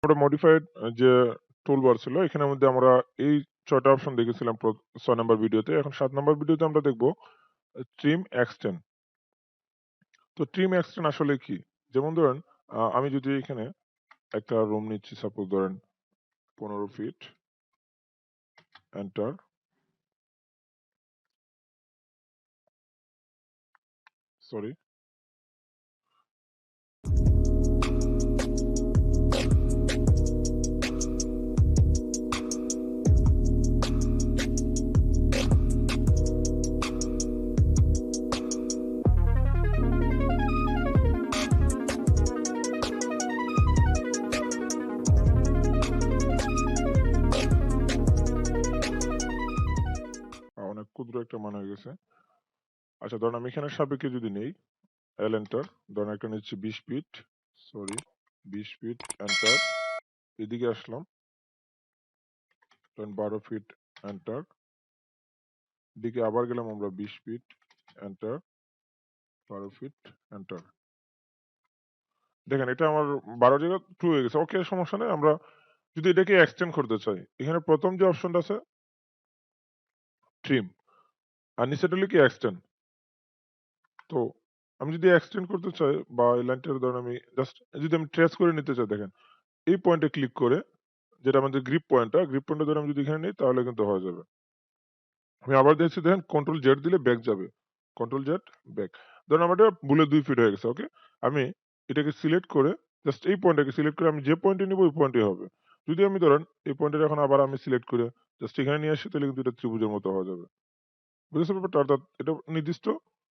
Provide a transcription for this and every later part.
আমরা মডিফাইড যে টুলবার ছিল এখানের মধ্যে আমরা এই ৬টা অপশন দেখেছিলাম ৬ নাম্বার ভিডিওতে। এখন ৭ নাম্বার ভিডিওতে আমরা দেখব ট্রিম এক্সটেন্ড। তো ট্রিম এক্সটেন্ড আসলে কি? যেমন ধরেন আমি যদি এখানে একটা রুম নিচ্ছি, সাপোজ ধরেন ১৫ ফিট, এন্টার। সরি। অনেক ক্ষুদ্র একটা মান হয়ে গেছে। আচ্ছা, ধরেন আমি এখানে সাপেক্ষে যদি নেই, এল এন্টার। ধরেন একটা নিচ্ছি ২০ ফিট, সরি ২০ ফিট, এন্টার। এদিকে আসলাম, ধরেন ১২ ফিট, এন্টার। এদিকে আবার গেলাম আমরা ২০ ফিট, এন্টার, ১২ ফিট, এন্টার। দেখেন এটা আমার ১২ জায়গায় ট্রু হয়ে গেছে। ওকে, সমস্যা নেই। আমরা যদি এটাকে এক্সটেন্ড করতে চাই, এখানে প্রথম যে অপশনটা আছে ট্রিম, আর নিচেটা হলো কি এক্সটেন্ড। তো আমি যদি এক্সটেন্ড করতে চাই বা এই লাইনটার ধরেন আমি জাস্ট যদি আমি ট্রেস করে নিতে চাই, দেখেন এই পয়েন্টে ক্লিক করে, যেটা আমাদের গ্রিপ পয়েন্টটা ধরে আমি যদি এখানে নিই তাহলে কিন্তু হয়ে যাবে। আমি আবার দেখছি, দেখেন কন্ট্রোল জেড দিলে ব্যাক যাবে। Control Z back. ধরেন আমার এটা ভুলে ২ ফিট হয়ে গেছে। ওকে? আমি এটাকে সিলেক্ট করে জাস্ট এই পয়েন্টটাকে সিলেক্ট করে আমি যে পয়েন্টে নিব ওই পয়েন্টেই হবে। যদি আমি ধরেন এই পয়েন্টের এখন আবার আমি সিলেক্ট করে জাস্ট এখানে নিয়ে আসি, তাহলে কিন্তু এটা ত্রিভুজের মতো হয়ে যাবে। বুঝেছেন ব্যাপারটা? অর্থাৎ এটা নির্দিষ্ট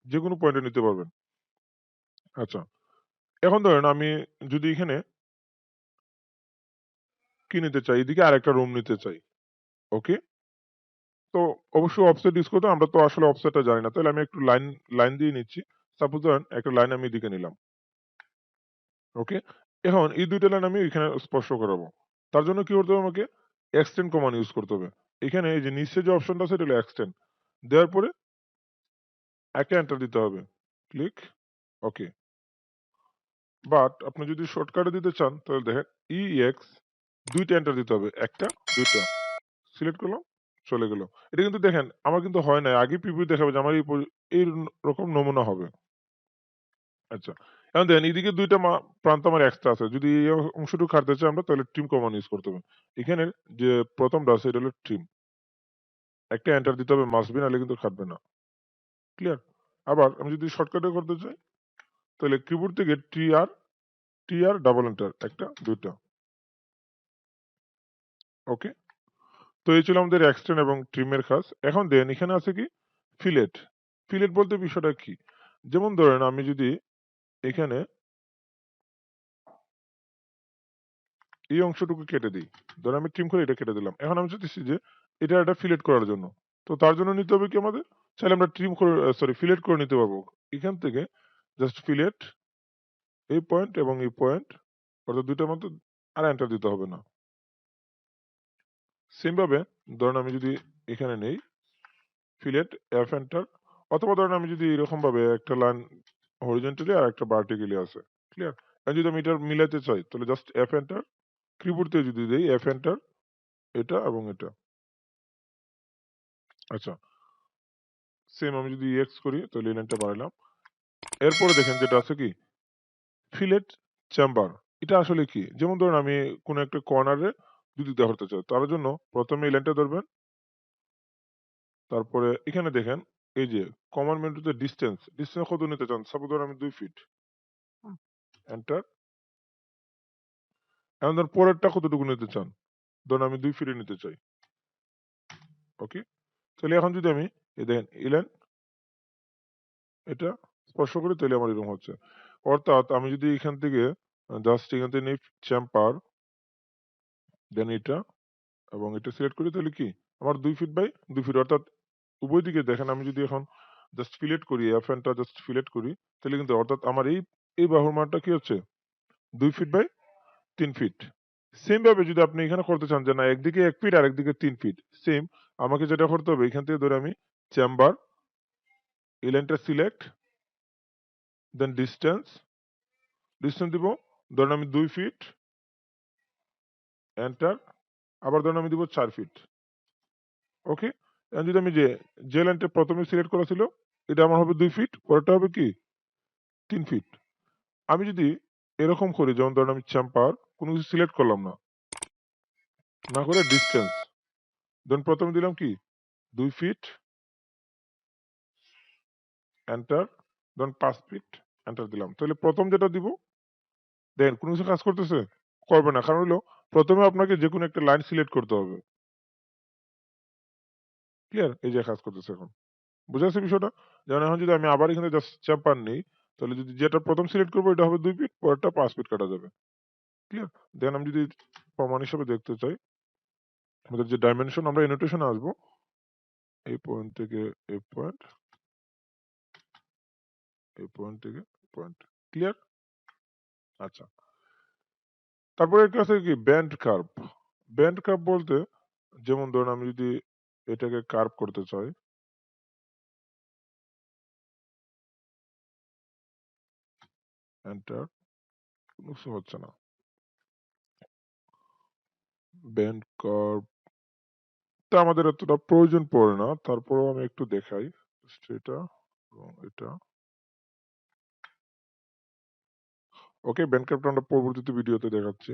যেকোনো পয়েন্টে নিতে পারবেন। আচ্ছা। এখন ধরেন আমি যদি এখানে কি নিতে চাই? এদিকে আরেকটা রুম নিতে চাই। ওকে? তো অবশ্যই অফসেট ইউজ করতে, আমরা তো আসলে অফসেটটা জানি না। তাহলে আমি একটু লাইন দিয়ে নিচ্ছি। সাপোজ ধরেন একটা লাইন আমি এদিকে নিলাম। ওকে? এখন এই ২ টা লাইন আমি এখানে স্পর্শ করাবো। তার জন্য কি করতে হবে আমাকে? এক্সটেন্ড কমান্ড ইউজ করতে হবে। এখানে এই যে নিচে যে অপশনটা আছে এটা হলো এক্সটেন্ড। দেওয়ার পরে একটা এন্টার দিতে হবে। Click, okay. বাট আপনি যদি শর্টকাটে দিতে চান তাহলে দেখেন EX ২ টা এন্টার দিতে হবে। ১ টা, ২ টা। সিলেক্ট করলাম, চলে গেল। এটা কিন্তু দেখেন আমার কিন্তু হয় নাই। আগে প্রিভিউ দেখাবে যে আমার এই রকম নমুনা হবে। আচ্ছা। এখন দেখেন এদিকে ২ টা প্রান্ত আমার এক্সট্রা আছে। যদি এই অংশটুকু কাটতে চাই আমরা, তাহলে ট্রিম কমান্ড ইউজ করতে হবে। এখানে যে প্রথমটা আছে এটা হলো ট্রিম। একটা এন্টার দিতে হবে মাস্ট বি, নাহলে কিন্তু কাটবে না। ক্লিয়ার? আবার আমি যদি শর্টকাটে করতে চাই তাহলে কিবোর্ড থেকে TR ডাবল এন্টার ১ টা ২ টা। ওকে? তো এই ছিল আমাদের এক্সটেন্ড এবং ট্রিমের কাজ। এখন দেন এখানে আছে কি ফিলেট। ফিলেট বলতে বিষয়টা কি? যেমন ধরেন আমি যদি এখানে এই অংশটুকু কেটে দেই। ধরেন আমি ট্রিম করে এটা কেটে দিলাম। এখন আমি চাইতেছি যে এটা একটা ফিলেট করার জন্য। তো তার জন্য নিতে হবে কি আমাদের? চাইলে আমরা ট্রিম করে ফিলেট করে নিতে পারবো। এখান থেকে জাস্ট ফিলেট এই পয়েন্ট এবং এই পয়েন্ট, অর্থাৎ ২ টার মধ্যে আর এন্টার দিতে হবে না। সেম ভাবে ধরেন আমি যদি এখানে নেই ফিলেট এফ এন্টার, অথবা ধরেন আমি যদি এরকম ভাবে একটা লাইন হরিজন্টালি আর একটা ভার্টিক্যালি আছে। ক্লিয়ার? এখন যদি আমি এটা মিলাতে চাই তাহলে জাস্ট এফ এন্টার, কিবোর্ড থেকে যদি দেই এফ এন্টার, এটা এবং এটা। আচ্ছা। সেম আমি যদি EX করি তাহলে এই লাইনটা বানাইলাম। এরপরে দেখেন যেটা আছে কি ফিলেট চেম্বার। এটা আসলে কি? যেমন ধরুন আমি কোন একটা কর্নারে যদি ধরতে চাই, তার জন্য ১ম এ এই লাইনটা ধরবেন। তারপরে এখানে দেখেন এই যে কমান্ড মেনুতে ডিসট্যান্স কত নিতে চান? সাপোজ ধরুন আমি ২ ফিট। এন্টার। এখন ধরুন পরেরটা কতটুকু নিতে চান? ধরুন আমি ২ ফিটে নিতে চাই। ওকে? তাহলে এখন যদি আমি এই দেখেন এই লাইন এটা স্পর্শ করি তাহলে আমার এরকম হচ্ছে। অর্থাৎ আমি যদি এখান থেকে জাস্ট এখান থেকে নেই চেম্বার, দেন এটা এবং এটা সিলেক্ট করি তাহলে কি? আমার ২ ফিট বাই ২ ফিট, অর্থাৎ উভয় দিকে দেখেন আমি যদি এখন জাস্ট ফিলেট করি, এফ এন টা জাস্ট ফিলেট করি, তাহলে কিন্তু অর্থাৎ আমার এই বাহুর মানটা কি হচ্ছে? ২ ফিট বাই ৩ ফিট। সেম ভাবে যদি আপনি এখানে করতে চান যে না একদিকে ১ ফিট আর একদিকে ৩ ফিট, সেম আমাকে যেটা করতে হবে এখান থেকে ধরে আমি চেম্বার, এই লাইনটা সিলেক্ট, দেন ডিসট্যান্স দিব। ধরেন আমি ২ ফিট, এন্টার, আবার ধরুন আমি দিব 4 ফিট। ওকে, এখন যদি আমি যে লাইনটা প্রথমে সিলেক্ট করা ছিল এটা আমার হবে 2 ফিট, পরেরটা হবে কি 3 ফিট। আমি যদি এরকম করি, যেমন ধরুন আমি চেম্বার কোনো কিছু সিলেক্ট করলাম না, না করে ডিসটেন্স, ধরুন প্রথমে দিলাম কি 2 ফিট, এন্টার, ধরুন 5 ফিট, এন্টার দিলাম। তাহলে প্রথম যেটা দিব, দেখেন কোনো কিছু কাজ করতেছে? করবে না, কারণ হলো প্রথমে আপনাকে যে কোনো একটা লাইন সিলেক্ট করতে হবে। ক্লিয়ার? এই যে কাজ করতেছে এখন। বুঝা গেছে বিষয়টা? যেমন এখন যদি আমি আবার এখানে জাস্ট চেম্বার নেই, তাহলে যদি যেটা প্রথম সিলেক্ট করবো এটা হবে 2 ফিট, পরেরটা 5 ফিট কাটা যাবে। ক্লিয়ার? দেন আমি যদি প্রমাণ হিসেবে দেখতে চাই, আমাদের যে ডাইমেনশন, আমরা এনোটেশনে আসবো। এই পয়েন্ট থেকে এই পয়েন্ট, এই পয়েন্ট থেকে পয়েন্ট। ক্লিয়ার? আচ্ছা। তারপরে একটা আছে কি ব্যান্ড কার্ভ। ব্যান্ড কার্ভ বলতে, যেমন ধরুন আমি যদি এটাকে কার্ভ করতে চাই, এন্টার, কোনো কিছু হচ্ছে না। ব্যান্ড কার্ভ তা আমাদের এতটা প্রয়োজন পড়ে না, তারপরেও আমি একটু দেখাই। Just এটা এবং এটা। ওকে, ব্যান্ড কার্ভটা আমরা পরবর্তীতে ভিডিওতে দেখাচ্ছি।